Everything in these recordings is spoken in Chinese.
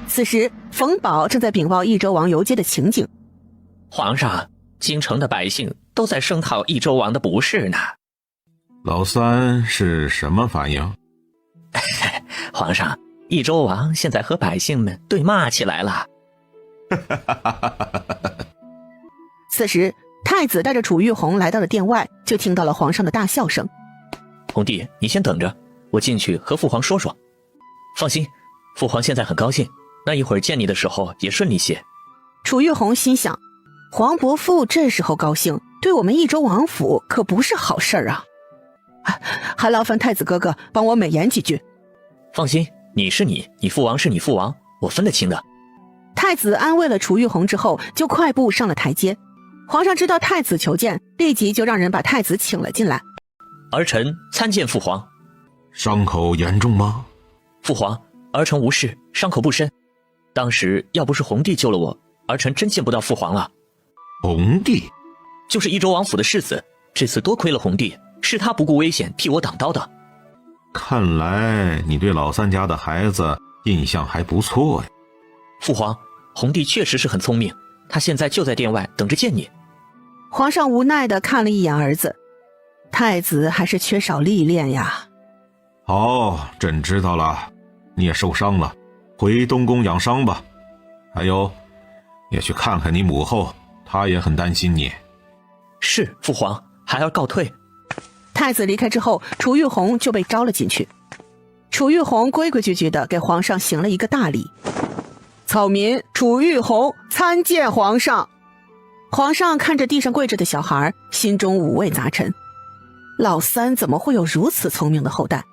此时冯保正在禀报益州王游街的情景。皇上，京城的百姓都在声讨益州王的不是呢。老三是什么反应？皇上，益州王现在和百姓们对骂起来了。此时太子带着楚玉红来到了殿外，就听到了皇上的大笑声。红弟，你先等着，我进去和父皇说说。放心，父皇现在很高兴，那一会儿见你的时候也顺利些。楚玉红心想，皇伯父这时候高兴，对我们益州王府可不是好事啊。还劳烦太子哥哥帮我美言几句。放心，你是你，你父王是你父王，我分得清的。太子安慰了楚玉红之后，就快步上了台阶。皇上知道太子求见，立即就让人把太子请了进来。儿臣参见父皇。伤口严重吗？父皇，儿臣无事，伤口不深。当时要不是红帝救了我，儿臣真见不到父皇了。红帝？就是益州王府的世子，这次多亏了红帝，是他不顾危险替我挡刀的。看来你对老三家的孩子印象还不错呀。父皇，红帝确实是很聪明，他现在就在殿外等着见你。皇上无奈地看了一眼儿子，太子还是缺少历练呀。好，朕知道了，你也受伤了，回东宫养伤吧。还有，也去看看你母后，她也很担心你。是，父皇，孩儿告退。太子离开之后，楚玉红就被招了进去。楚玉红规规矩矩地给皇上行了一个大礼。草民楚玉红参见皇上。皇上看着地上跪着的小孩，心中五味杂陈。老三怎么会有如此聪明的后代？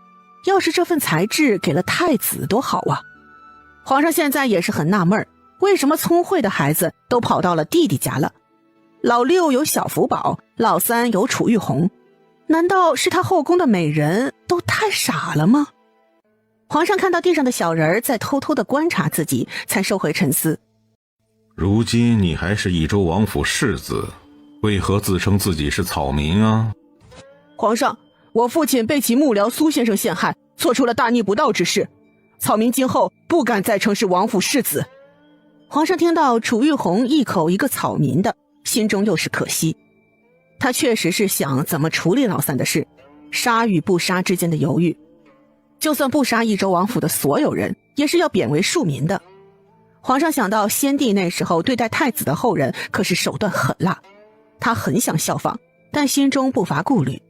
要是这份才智给了太子多好啊！皇上现在也是很纳闷，为什么聪慧的孩子都跑到了弟弟家了？老六有小福宝，老三有楚玉红，难道是他后宫的美人都太傻了吗？皇上看到地上的小人在偷偷地观察自己，才收回沉思。如今你还是益州王府世子，为何自称自己是草民啊？皇上，我父亲被其幕僚苏先生陷害，做出了大逆不道之事，草民今后不敢再称是王府世子。皇上听到楚玉红一口一个草民的，心中又是可惜。他确实是想怎么处理老三的事，杀与不杀之间的犹豫。就算不杀益州王府的所有人，也是要贬为庶民的。皇上想到先帝那时候对待太子的后人可是手段狠辣，他很想效仿，但心中不乏顾虑。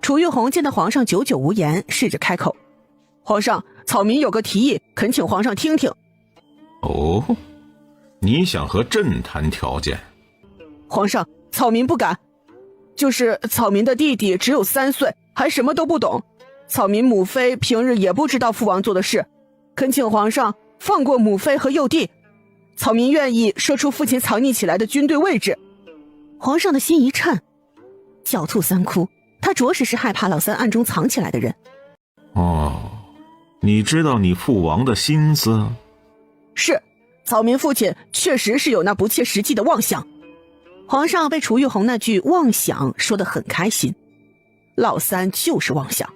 楚玉红见到皇上久久无言，试着开口：皇上，草民有个提议，恳请皇上听听。哦，你想和朕谈条件？皇上，草民不敢。就是草民的弟弟只有3岁，还什么都不懂，草民母妃平日也不知道父王做的事，恳请皇上放过母妃和幼弟，草民愿意说出父亲藏匿起来的军队位置。皇上的心一颤，狡兔三窟，他着实是害怕老三暗中藏起来的人。哦，你知道你父王的心思？是，草民父亲确实是有那不切实际的妄想。皇上被楚玉红那句妄想说得很开心，老三就是妄想，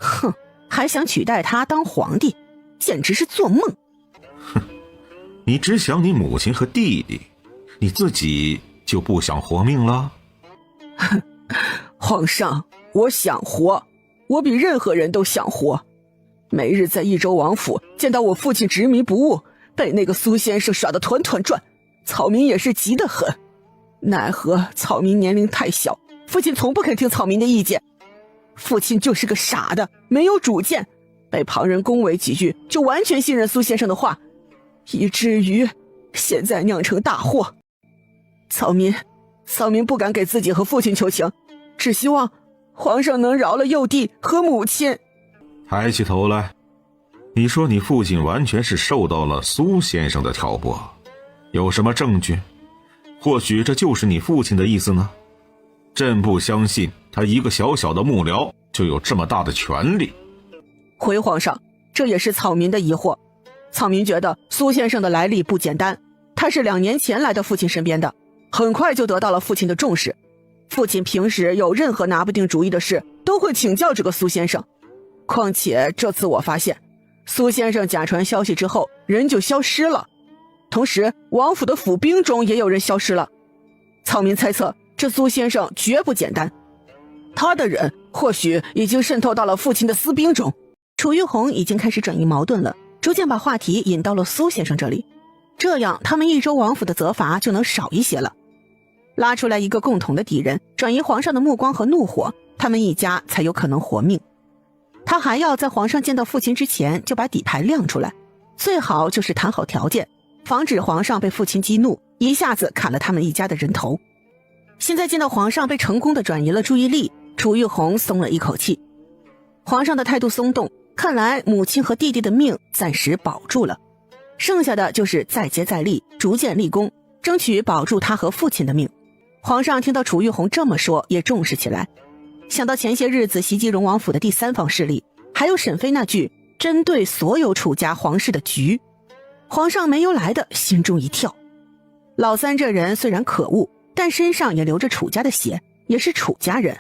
哼，还想取代他当皇帝，简直是做梦。哼，你只想你母亲和弟弟，你自己就不想活命了？皇上，我想活，我比任何人都想活。每日在益州王府见到我父亲执迷不悟，被那个苏先生耍得团团转，草民也是急得很。奈何草民年龄太小，父亲从不肯听草民的意见。父亲就是个傻的，没有主见，被旁人恭维几句就完全信任苏先生的话，以至于现在酿成大祸。草民不敢给自己和父亲求情，只希望皇上能饶了幼弟和母亲。抬起头来，你说你父亲完全是受到了苏先生的挑拨，有什么证据？或许这就是你父亲的意思呢？朕不相信他一个小小的幕僚就有这么大的权力。回皇上，这也是草民的疑惑。草民觉得苏先生的来历不简单，他是2年前来到父亲身边的，很快就得到了父亲的重视。父亲平时有任何拿不定主意的事，都会请教这个苏先生。况且这次我发现，苏先生假传消息之后，人就消失了。同时，王府的府兵中也有人消失了。草民猜测，这苏先生绝不简单，他的人或许已经渗透到了父亲的私兵中。楚玉红已经开始转移矛盾了，逐渐把话题引到了苏先生这里，这样他们益州王府的责罚就能少一些了。拉出来一个共同的敌人，转移皇上的目光和怒火，他们一家才有可能活命。他还要在皇上见到父亲之前就把底牌亮出来，最好就是谈好条件，防止皇上被父亲激怒，一下子砍了他们一家的人头。现在见到皇上被成功的转移了注意力，楚玉红松了一口气。皇上的态度松动，看来母亲和弟弟的命暂时保住了，剩下的就是再接再厉，逐渐立功，争取保住他和父亲的命。皇上听到楚玉红这么说，也重视起来。想到前些日子袭击荣王府的第三方势力，还有沈妃那句针对所有楚家皇室的局，皇上没由来的心中一跳。老三这人虽然可恶，但身上也流着楚家的血，也是楚家人。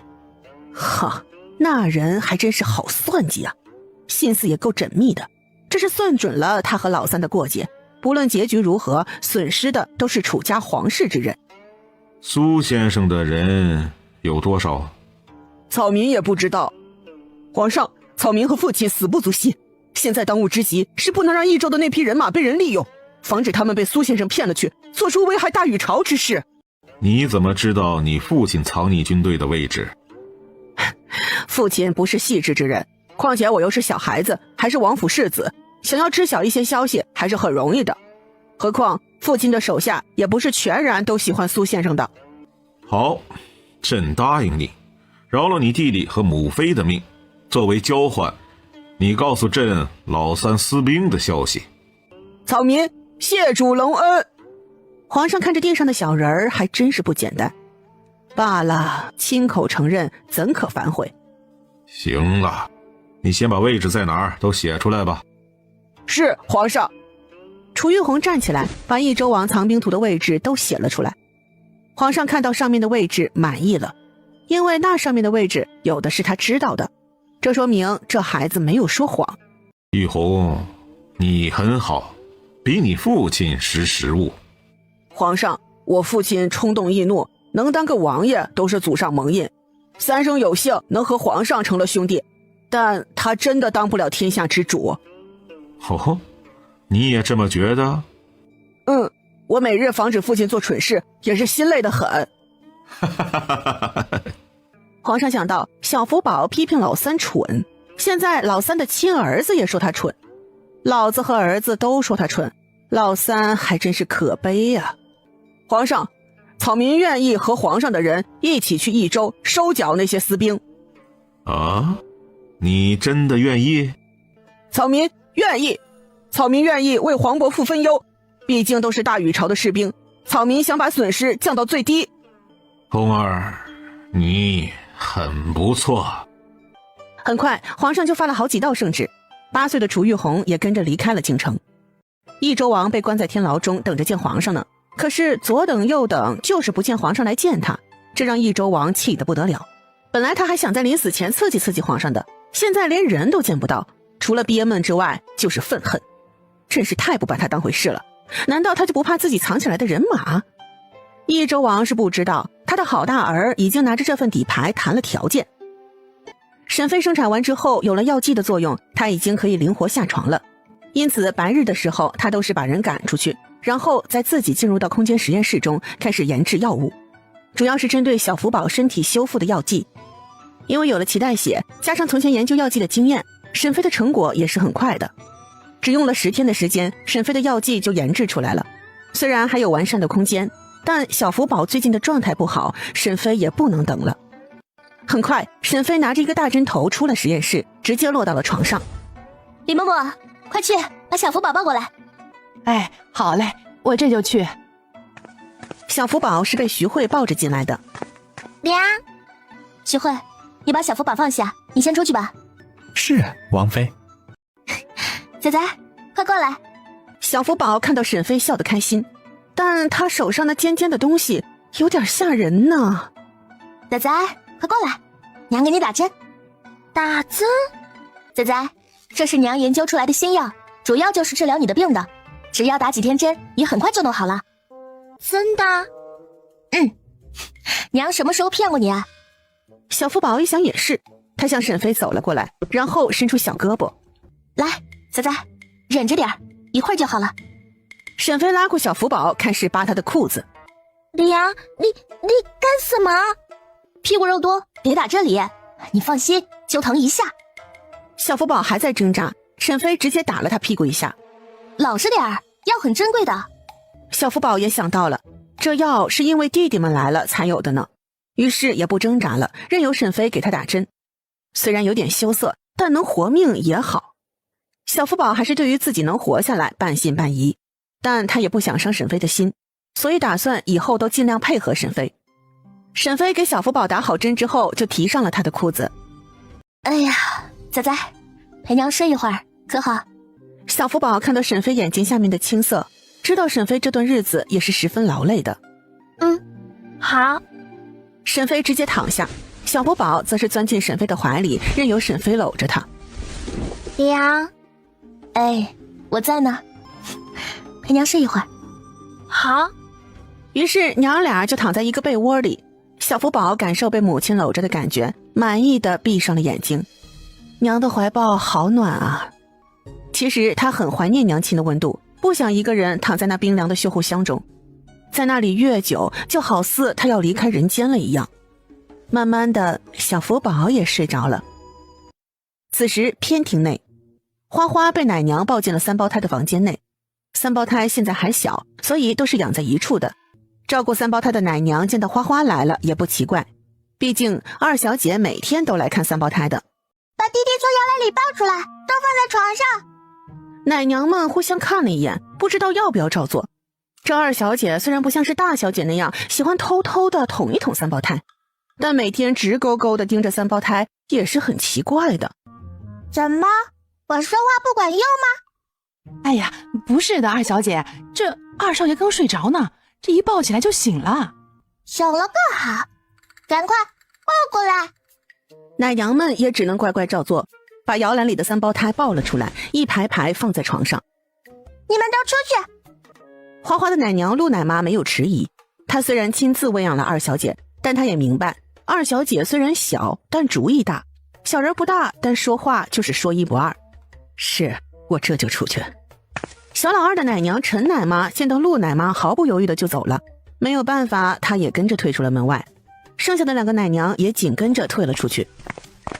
哈，那人还真是好算计啊，心思也够缜密的。这是算准了他和老三的过节，不论结局如何，损失的都是楚家皇室之人。苏先生的人有多少？草民也不知道。皇上，草民和父亲死不足惜，现在当务之急是不能让益州的那批人马被人利用，防止他们被苏先生骗了去，做出危害大禹朝之事。你怎么知道你父亲藏匿军队的位置？父亲不是细致之人，况且我又是小孩子，还是王府世子，想要知晓一些消息还是很容易的。何况父亲的手下也不是全然都喜欢苏先生的。好，朕答应你，饶了你弟弟和母妃的命，作为交换，你告诉朕老三私兵的消息。草民谢主隆恩。皇上看着地上的小人儿，还真是不简单。罢了，亲口承认，怎可反悔？行了，你先把位置在哪儿都写出来吧。是，皇上。楚玉红站起来，把益州王藏兵图的位置都写了出来。皇上看到上面的位置满意了，因为那上面的位置有的是他知道的，这说明这孩子没有说谎。玉红，你很好，比你父亲识时务。皇上，我父亲冲动易怒，能当个王爷都是祖上蒙印，三生有幸能和皇上成了兄弟，但他真的当不了天下之主。哦，你也这么觉得？我每日防止父亲做蠢事，也是心累得很。皇上想到小福宝批评老三蠢，现在老三的亲儿子也说他蠢，老子和儿子都说他蠢，老三还真是可悲呀。皇上，草民愿意和皇上的人一起去益州收缴那些私兵。啊？你真的愿意？草民愿意，草民愿意为黄伯父分忧，毕竟都是大禹朝的士兵，草民想把损失降到最低。红儿，你很不错。很快，皇上就发了好几道圣旨，8岁的楚玉红也跟着离开了京城。益州王被关在天牢中，等着见皇上呢。可是左等右等，就是不见皇上来见他，这让益州王气得不得了。本来他还想在临死前刺激刺激皇上的，现在连人都见不到，除了憋闷之外就是愤恨，真是太不把他当回事了。难道他就不怕自己藏起来的人马？益州王是不知道，他的好大儿已经拿着这份底牌谈了条件。沈妃生产完之后有了药剂的作用，他已经可以灵活下床了，因此白日的时候他都是把人赶出去，然后再自己进入到空间实验室中开始研制药物，主要是针对小福宝身体修复的药剂。因为有了脐带血，加上从前研究药剂的经验，沈妃的成果也是很快的，只用了10天的时间，沈妃的药剂就研制出来了。虽然还有完善的空间，但小福宝最近的状态不好，沈妃也不能等了。很快，沈妃拿着一个大针头出了实验室，直接落到了床上。李嬷嬷，快去把小福宝抱过来。哎，好嘞，我这就去。小福宝是被徐慧抱着进来的。娘，徐慧，你把小福宝放下，你先出去吧。是，王妃。仔仔，快过来。小福宝看到沈妃笑得开心，但他手上那尖尖的东西有点吓人呢。仔仔，快过来，娘给你打针。打针？仔仔，这是娘研究出来的新药，主要就是治疗你的病的，只要打几天针，你很快就弄好了。真的？娘什么时候骗过你啊？小福宝一想也是，他向沈飞走了过来，然后伸出小胳膊，来，仔仔，忍着点，一会儿就好了。沈飞拉过小福宝，开始扒他的裤子。娘，你干什么？屁股肉多，别打这里，你放心，就疼一下。小福宝还在挣扎，沈飞直接打了他屁股一下。老实点儿，药很珍贵的。小福宝也想到了，这药是因为弟弟们来了才有的呢，于是也不挣扎了，任由沈飞给他打针。虽然有点羞涩，但能活命也好。小福宝还是对于自己能活下来半信半疑，但他也不想伤沈飞的心，所以打算以后都尽量配合沈飞。沈飞给小福宝打好针之后，就提上了他的裤子。哎呀，仔仔，陪娘睡一会儿，可好？小福宝看到沈飞眼睛下面的青色，知道沈飞这段日子也是十分劳累的。好。沈飞直接躺下，小福宝则是钻进沈飞的怀里，任由沈飞搂着他。娘，哎，我在呢，陪娘睡一会儿。好。于是娘俩就躺在一个被窝里，小福宝感受被母亲搂着的感觉，满意的闭上了眼睛。娘的怀抱好暖啊！其实他很怀念娘亲的温度，不想一个人躺在那冰凉的绣户箱中，在那里越久，就好似他要离开人间了一样。慢慢的，小福宝也睡着了。此时偏厅内，花花被奶娘抱进了三胞胎的房间内。三胞胎现在还小，所以都是养在一处的。照顾三胞胎的奶娘见到花花来了也不奇怪，毕竟二小姐每天都来看三胞胎的。把弟弟从摇篮里抱出来，都放在床上。奶娘们互相看了一眼，不知道要不要照做。这二小姐虽然不像是大小姐那样喜欢偷偷的捅一捅三胞胎，但每天直勾勾的盯着三胞胎也是很奇怪的。怎么，我说话不管用吗？哎呀，不是的，二小姐，这二少爷刚睡着呢，这一抱起来就醒了。醒了更好，赶快抱过来。奶娘们也只能乖乖照做，把摇篮里的三胞胎抱了出来，一排排放在床上。你们都出去。花花的奶娘陆奶妈没有迟疑，她虽然亲自喂养了二小姐，但她也明白二小姐虽然小，但主意大，小人不大，但说话就是说一不二。是，我这就出去。小老二的奶娘陈奶妈见到陆奶妈毫不犹豫的就走了，没有办法，她也跟着退出了门外。剩下的两个奶娘也紧跟着退了出去。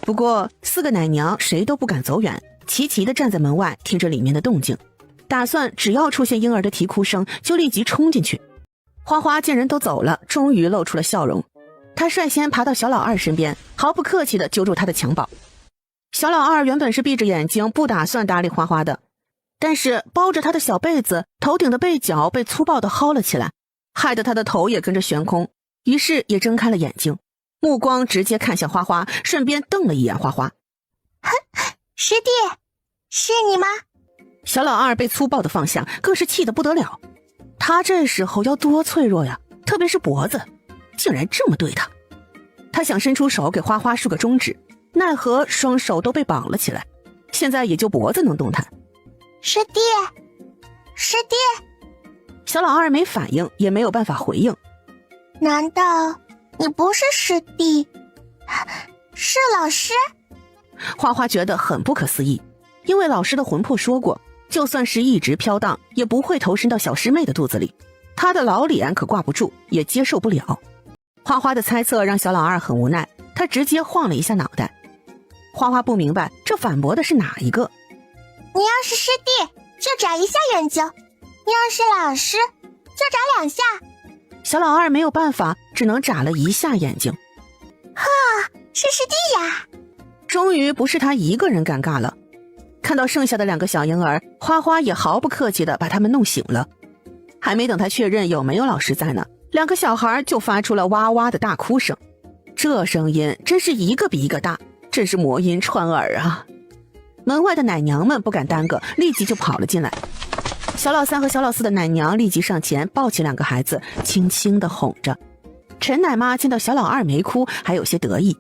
不过四个奶娘谁都不敢走远，齐齐地站在门外听着里面的动静，打算只要出现婴儿的啼哭声就立即冲进去。花花见人都走了，终于露出了笑容，她率先爬到小老二身边，毫不客气地揪住他的襁褓。小老二原本是闭着眼睛不打算搭理花花的，但是包着他的小被子，头顶的被角被粗暴地薅了起来，害得他的头也跟着悬空，于是也睁开了眼睛，目光直接看向花花，顺便瞪了一眼花花。师弟，是你吗？小老二被粗暴的放下，更是气得不得了。他这时候要多脆弱呀，特别是脖子，竟然这么对他。他想伸出手给花花竖个中指，奈何双手都被绑了起来，现在也就脖子能动弹。师弟，师弟。小老二没反应，也没有办法回应。难道你不是师弟，是老师？花花觉得很不可思议，因为老师的魂魄说过，就算是一直飘荡，也不会投身到小师妹的肚子里，他的老脸可挂不住，也接受不了。花花的猜测让小老二很无奈，他直接晃了一下脑袋。花花不明白这反驳的是哪一个。你要是师弟就眨一下眼睛，你要是老师就眨2下。小老二没有办法，只能眨了一下眼睛。是师弟呀！终于不是他一个人尴尬了。看到剩下的两个小婴儿，花花也毫不客气地把他们弄醒了。还没等他确认有没有老师在呢，两个小孩就发出了哇哇的大哭声，这声音真是一个比一个大，真是魔音穿耳啊！门外的奶娘们不敢耽搁，立即就跑了进来。小老三和小老四的奶娘立即上前抱起两个孩子，轻轻地哄着。陈奶妈见到小老二没哭，还有些得意，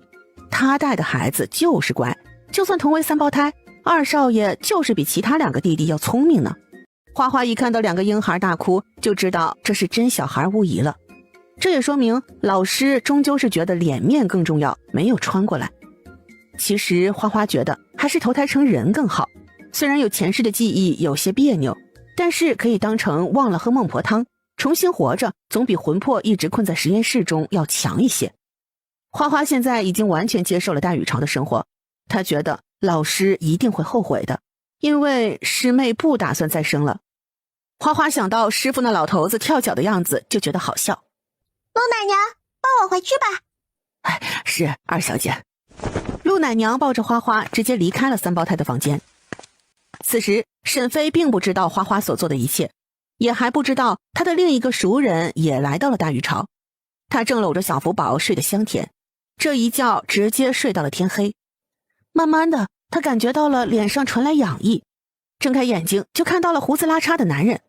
她带的孩子就是乖，就算同为三胞胎，二少爷就是比其他2个弟弟要聪明呢。花花一看到2个婴孩大哭，就知道这是真小孩无疑了。这也说明老师终究是觉得脸面更重要，没有穿过来。其实花花觉得还是投胎成人更好，虽然有前世的记忆有些别扭，但是可以当成忘了喝孟婆汤，重新活着总比魂魄一直困在实验室中要强一些。花花现在已经完全接受了大禹朝的生活，她觉得老师一定会后悔的，因为师妹不打算再生了。花花想到师傅那老头子跳脚的样子，就觉得好笑。陆奶娘，抱我回去吧。是二小姐。陆奶娘抱着花花直接离开了3胞胎的房间。此时沈飞并不知道花花所做的一切，也还不知道他的另一个熟人也来到了大禹朝。他正搂着小福宝睡得香甜，这一觉直接睡到了天黑。慢慢的，他感觉到了脸上传来痒意，睁开眼睛就看到了胡子拉碴的男人。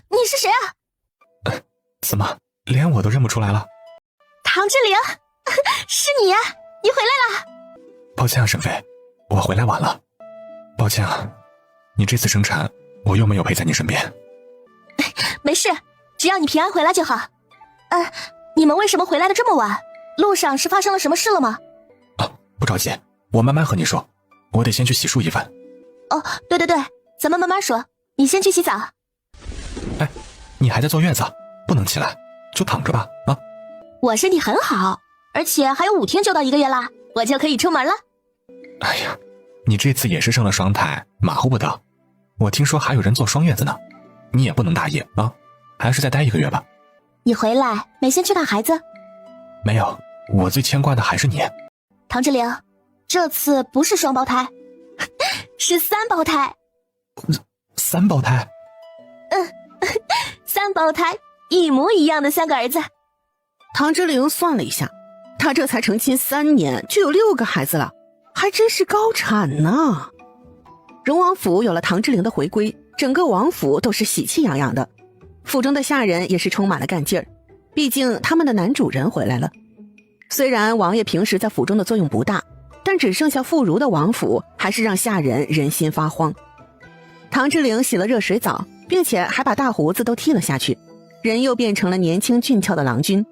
你是谁啊？怎么连我都认不出来了？唐志玲，是你呀！你回来了。抱歉啊，沈飞，我回来晚了。抱歉啊，你这次生产我又没有陪在你身边。没事，只要你平安回来就好。你们为什么回来的这么晚？路上是发生了什么事了吗？不着急，我慢慢和你说，我得先去洗漱一番。哦，对，咱们慢慢说，你先去洗澡。哎，你还在坐月子，不能起来，就躺着吧啊！我身体很好，而且还有5天就到1个月啦，我就可以出门了。哎呀，你这次也是生了双胎，马虎不得。我听说还有人坐双月子呢，你也不能大意啊，还是再待1个月吧。你回来没先去看孩子？没有，我最牵挂的还是你。唐志玲，这次不是双胞胎，是3胞胎。3胞胎3胞胎，一模一样的3个儿子。唐志玲算了一下，她这才成亲3年就有6个孩子了，还真是高产呢。荣王府有了唐志玲的回归，整个王府都是喜气洋洋的，府中的下人也是充满了干劲儿，毕竟他们的男主人回来了。虽然王爷平时在府中的作用不大，但只剩下妇孺的王府还是让下人人心发慌。唐志玲洗了热水澡，并且还把大胡子都剃了下去，人又变成了年轻俊俏的郎君。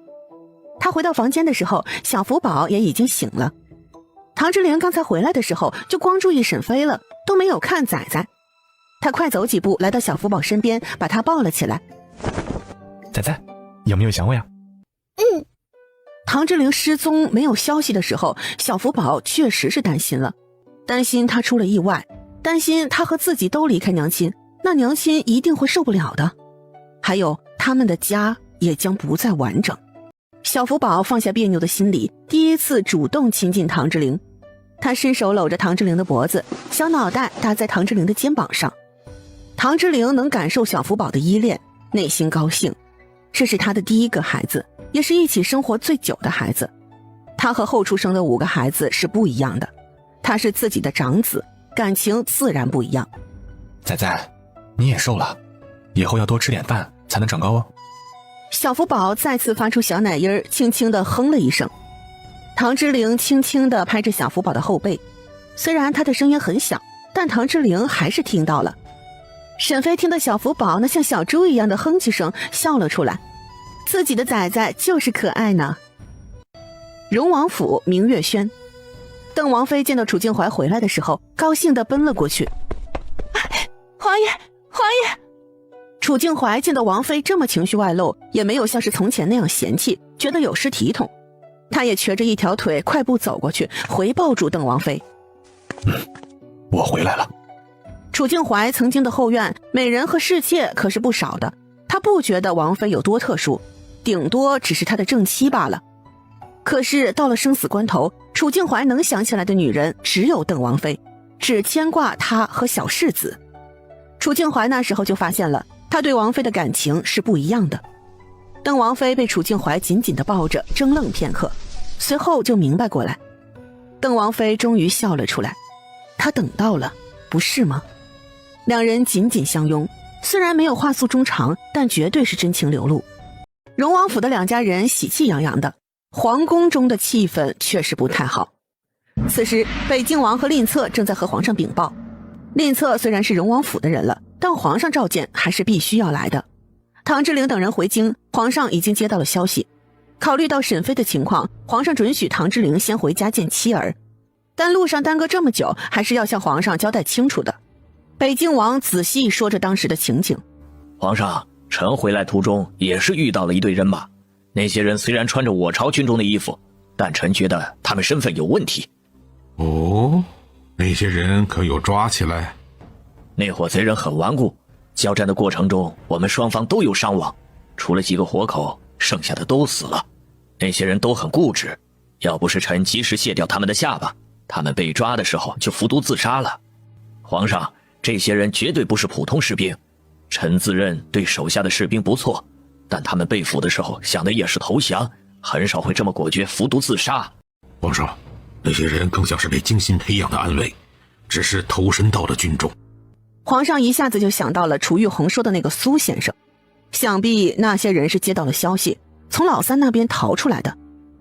他回到房间的时候，小福宝也已经醒了。唐志玲刚才回来的时候就光注意沈飞了，都没有看仔仔。他快走几步来到小福宝身边，把他抱了起来。仔仔，有没有想我呀？唐志玲失踪没有消息的时候，小福宝确实是担心了，担心她出了意外，担心她和自己都离开娘亲，那娘亲一定会受不了的，还有他们的家也将不再完整。小福宝放下别扭的心理，第一次主动亲近唐志玲。他伸手搂着唐志玲的脖子，小脑袋搭在唐志玲的肩膀上。唐志玲能感受小福宝的依恋，内心高兴，这是他的第1个孩子，也是一起生活最久的孩子。他和后出生的5个孩子是不一样的，他是自己的长子，感情自然不一样。仔仔，你也瘦了，以后要多吃点饭才能长高哦。小福宝再次发出小奶音儿，轻轻地哼了一声。唐志玲轻轻地拍着小福宝的后背，虽然她的声音很小，但唐志玲还是听到了。沈飞听到小福宝那像小猪一样的哼唧声，笑了出来。自己的崽崽就是可爱呢。荣王府明月轩，邓王妃见到楚静怀回来的时候，高兴地奔了过去。皇爷，皇爷！楚静怀见到王妃这么情绪外露，也没有像是从前那样嫌弃，觉得有失体统。他也瘸着一条腿快步走过去，回抱住邓王妃。我回来了。楚静怀曾经的后院美人和侍妾可是不少的，他不觉得王妃有多特殊，顶多只是他的正妻罢了。可是到了生死关头，楚静怀能想起来的女人只有邓王妃，只牵挂她和小世子。楚静怀那时候就发现了，他对王妃的感情是不一样的。邓王妃被楚静怀紧紧地抱着，怔愣片刻，随后就明白过来。邓王妃终于笑了出来，她等到了，不是吗？两人紧紧相拥，虽然没有话诉衷肠，但绝对是真情流露。荣王府的2家人喜气洋洋的，皇宫中的气氛确实不太好。此时北静王和蔺策正在和皇上禀报，吝策虽然是荣王府的人了，但皇上召见还是必须要来的。唐之陵等人回京，皇上已经接到了消息。考虑到沈妃的情况，皇上准许唐之陵先回家见妻儿，但路上耽搁这么久，还是要向皇上交代清楚的。北静王仔细说着当时的情景。皇上，臣回来途中也是遇到了一队人马，那些人虽然穿着我朝军中的衣服，但臣觉得他们身份有问题。哦，那些人可有抓起来？那伙贼人很顽固，交战的过程中我们双方都有伤亡，除了几个活口，剩下的都死了。那些人都很固执，要不是臣及时卸掉他们的下巴，他们被抓的时候就服毒自杀了。皇上，这些人绝对不是普通士兵，臣自认对手下的士兵不错，但他们被俘的时候想的也是投降，很少会这么果决服毒自杀。皇上，那些人更像是被精心培养的暗卫，只是投身到了军中。皇上一下子就想到了楚玉红说的那个苏先生，想必那些人是接到了消息，从老三那边逃出来的，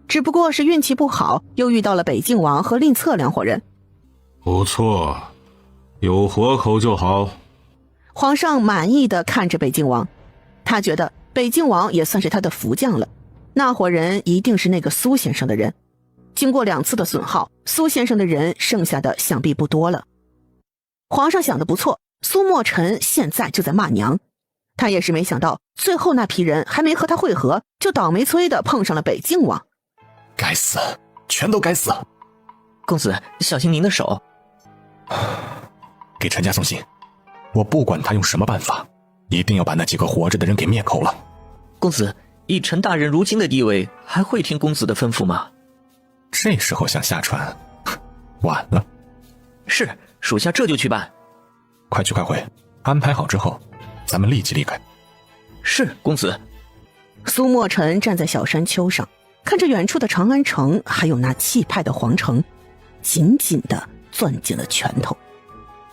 只不过是运气不好，又遇到了北静王和吝策两伙人。不错，有活口就好。皇上满意地看着北静王，他觉得北静王也算是他的福将了，那伙人一定是那个苏先生的人。经过2次的损耗，苏先生的人剩下的想必不多了。皇上想得不错，苏墨尘现在就在骂娘。他也是没想到，最后那批人还没和他会合，就倒霉催的碰上了北静王。该死，全都该死！公子，小心您的手。给陈家送信，我不管他用什么办法，一定要把那几个活着的人给灭口了。公子，以陈大人如今的地位，还会听公子的吩咐吗？这时候想下船，晚了。是，属下这就去办。快去快回，安排好之后，咱们立即离开。是，公子。苏墨尘站在小山丘上，看着远处的长安城，还有那气派的皇城，紧紧地攥紧了拳头。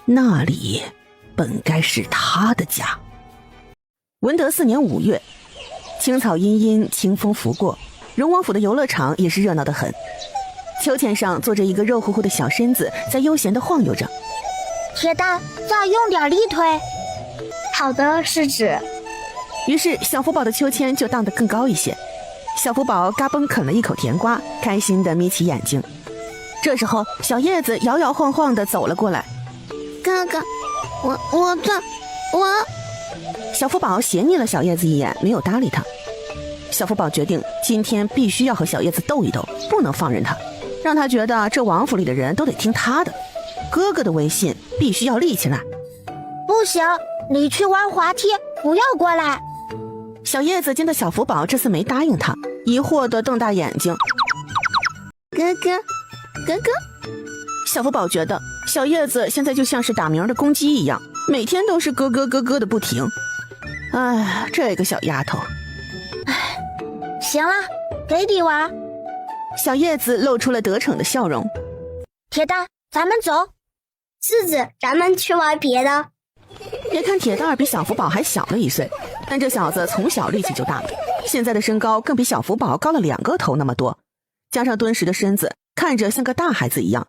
那里本该是他的家。文德4年5月，青草茵茵，清风拂过，荣王府的游乐场也是热闹得很。秋千上坐着一个肉乎乎的小身子，在悠闲地晃悠着。铁蛋，再用点力推。好的，世子。于是小福宝的秋千就荡得更高一些。小福宝嘎嘣啃了一口甜瓜，开心地眯起眼睛。这时候小叶子摇摇晃晃地走了过来。哥哥，我小福宝斜睨了小叶子一眼，没有搭理他。小福宝决定今天必须要和小叶子斗一斗，不能放任他，让他觉得这王府里的人都得听他的。哥哥的威信必须要立起来。不行，你去玩滑梯，不要过来。小叶子见到小福宝这次没答应他，疑惑地瞪大眼睛。哥哥。小福宝觉得小叶子现在就像是打鸣的公鸡一样，每天都是咯咯咯咯的不停。哎，这个小丫头。行了，给你玩。小叶子露出了得逞的笑容。铁蛋，咱们走。世子，咱们去玩别的。别看铁蛋儿比小福宝还小了1岁，但这小子从小力气就大，现在的身高更比小福宝高了2个头那么多，加上敦实的身子，看着像个大孩子一样。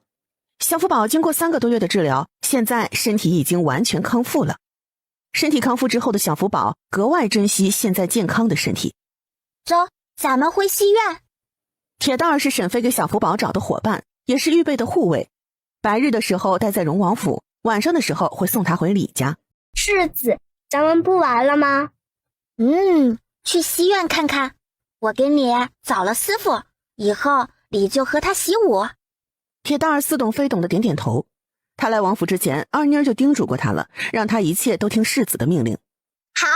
小福宝经过3个多月的治疗，现在身体已经完全康复了。身体康复之后的小福宝格外珍惜现在健康的身体。走，咱们回西院。铁蛋儿是沈妃给小福宝找的伙伴，也是预备的护卫。白日的时候待在荣王府，晚上的时候会送他回李家。世子，咱们不玩了吗？去西院看看。我给你找了师傅，以后你就和他习武。铁蛋儿似懂非懂的点点头。他来王府之前，二妮儿就叮嘱过他了，让他一切都听世子的命令。好。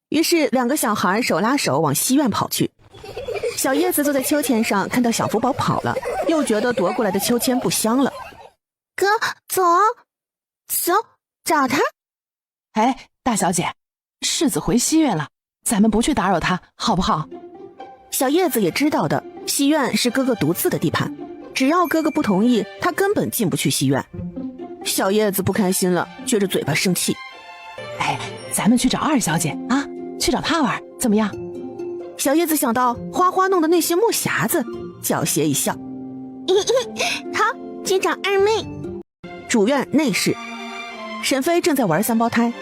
于是2个小孩手拉手往西院跑去。小叶子坐在秋千上，看到小福宝跑了，又觉得夺过来的秋千不香了。哥，走，找他。哎，大小姐，世子回西院了，咱们不去打扰他，好不好？小叶子也知道的，西院是哥哥独自的地盘，只要哥哥不同意，他根本进不去西院。小叶子不开心了，撅着嘴巴生气。哎，咱们去找二小姐啊，去找她玩，怎么样？小叶子想到花花弄的那些木匣子，狡黠一笑。好，去找二妹。主院内室，沈飞正在玩三胞胎，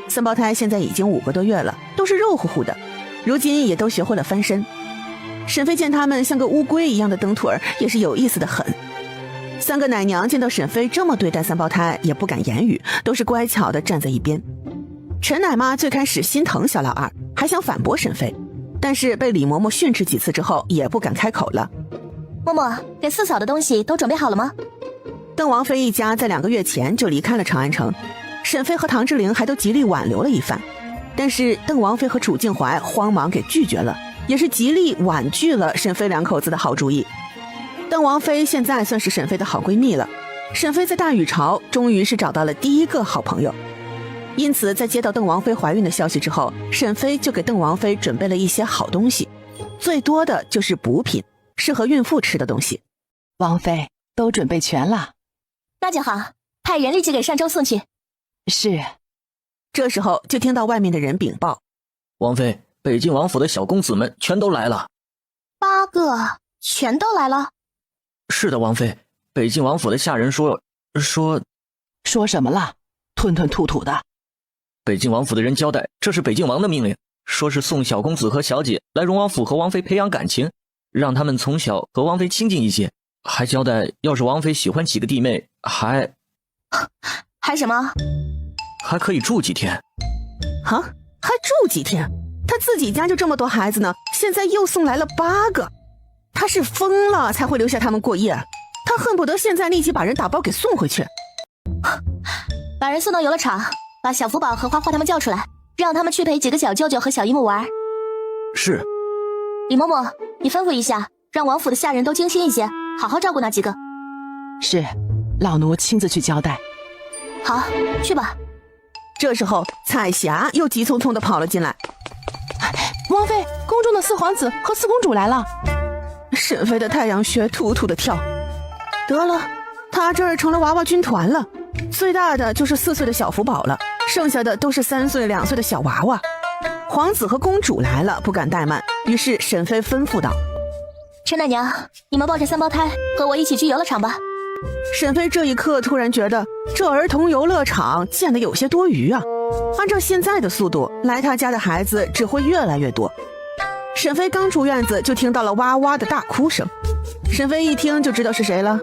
三胞胎现在已经5个多月了，都是肉乎乎的，如今也都学会了翻身。沈飞见他们像个乌龟一样的蹬腿儿，也是有意思的很。3个奶娘见到沈飞这么对待三胞胎，也不敢言语，都是乖巧的站在一边。陈奶妈最开始心疼小老二，还想反驳沈飞，但是被李嬷嬷训斥几次之后，也不敢开口了。嬷嬷，给四嫂的东西都准备好了吗？邓王妃一家在2个月前就离开了长安城，沈飞和唐之灵还都极力挽留了一番，但是邓王妃和楚静怀慌忙给拒绝了，也是极力婉拒了沈飞2口子的好主意。邓王妃现在算是沈飞的好闺蜜了，沈飞在大禹朝终于是找到了第一个好朋友，因此在接到邓王妃怀孕的消息之后，沈飞就给邓王妃准备了一些好东西，最多的就是补品，适合孕妇吃的东西。王妃都准备全了。那就好，派人立即给上州送去。是。这时候就听到外面的人禀报，王妃，北境王府的小公子们全都来了。8个全都来了？是的，王妃，北境王府的下人说什么了？吞吞吐吐的。北境王府的人交代，这是北境王的命令，说是送小公子和小姐来荣王府和王妃培养感情，让他们从小和王妃亲近一些，还交代要是王妃喜欢几个弟妹，还什么？还可以住几天。啊，还住几天？他自己家就这么多孩子呢，现在又送来了8个，他是疯了才会留下他们过夜，他恨不得现在立即把人打包给送回去。把人送到游乐场，把小福宝和花花他们叫出来，让他们去陪几个小舅舅和小姨母玩。是。李嬷嬷，你吩咐一下，让王府的下人都精心一些，好好照顾那几个。是，老奴亲自去交代。好，去吧。这时候彩霞又急匆匆地跑了进来。王妃，宫中的4皇子和4公主来了。沈飞的太阳穴突突地跳。得了，他这儿成了娃娃军团了，最大的就是4岁的小福宝了，剩下的都是3岁2岁的小娃娃。皇子和公主来了，不敢怠慢，于是沈飞吩咐道：陈奶娘，你们抱着3胞胎和我一起去游乐场吧。沈飞这一刻突然觉得这儿童游乐场建得有些多余啊，按照现在的速度，来他家的孩子只会越来越多。沈飞刚出院子就听到了哇哇的大哭声，沈飞一听就知道是谁了。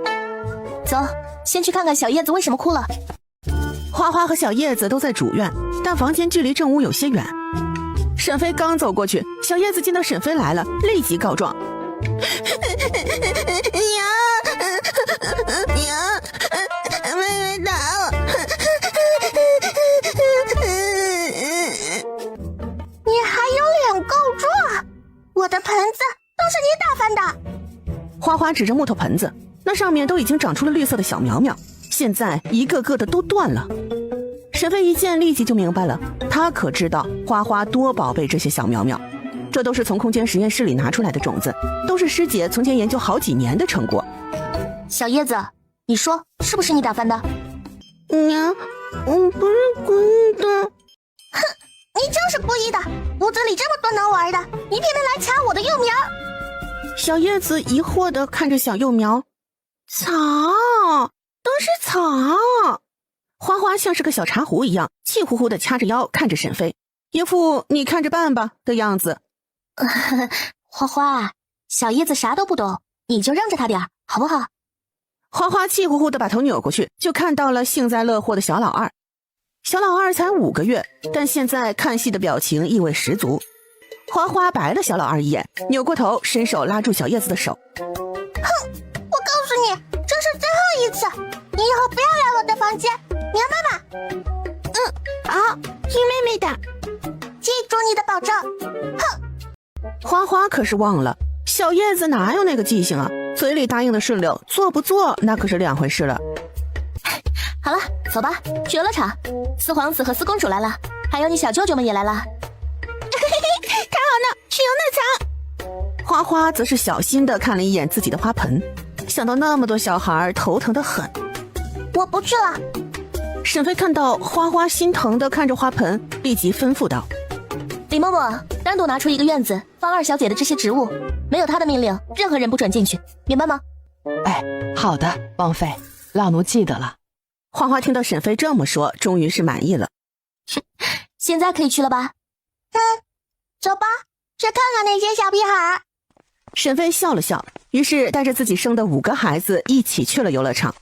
走，先去看看小叶子为什么哭了。花花和小叶子都在主院，但房间距离正屋有些远。沈飞刚走过去，小叶子见到沈飞来了，立即告状：娘，妹妹打我。你还有脸告状？我的盆子都是你打翻的。花花指着木头盆子，那上面都已经长出了绿色的小苗苗，现在一个个的都断了。沈飞一见立即就明白了，他可知道花花多宝贝这些小苗苗，这都是从空间实验室里拿出来的种子，都是师姐从前研究好几年的成果。小叶子，你说是不是你打翻的？娘，我不是故意的。哼，你就是故意的！屋子里这么多能玩的，你偏偏来掐我的幼苗。小叶子疑惑地看着小幼苗，草，都是草。花花像是个小茶壶一样，气呼呼地掐着腰看着沈飞，一副你看着办吧的样子。花花，小叶子啥都不懂，你就让着他点好不好？花花气呼呼地把头扭过去，就看到了幸灾乐祸的小老二。小老二才5个月，但现在看戏的表情意味十足。花花白了小老二一眼，扭过头伸手拉住小叶子的手。哼，我告诉你，这是最后一次，你以后不要来我的房间，明白吗？好，听妹妹的，记住你的保证。哼！花花可是忘了，小叶子哪有那个记性啊？嘴里答应的顺溜，做不做那可是2回事了。好了，走吧，去游乐场。4皇子和4公主来了，还有你小舅舅们也来了。太好了，去游乐场。花花则是小心地看了一眼自己的花盆，想到那么多小孩，头疼得很。我不去了。沈飞看到花花心疼地看着花盆，立即吩咐道：李嬷嬷，单独拿出一个院子放2小姐的这些植物，没有她的命令，任何人不准进去，明白吗？哎，好的，王妃，老奴记得了。花花听到沈飞这么说，终于是满意了。现在可以去了吧？走吧，去看看那些小屁孩。沈飞笑了笑，于是带着自己生的5个孩子一起去了游乐场。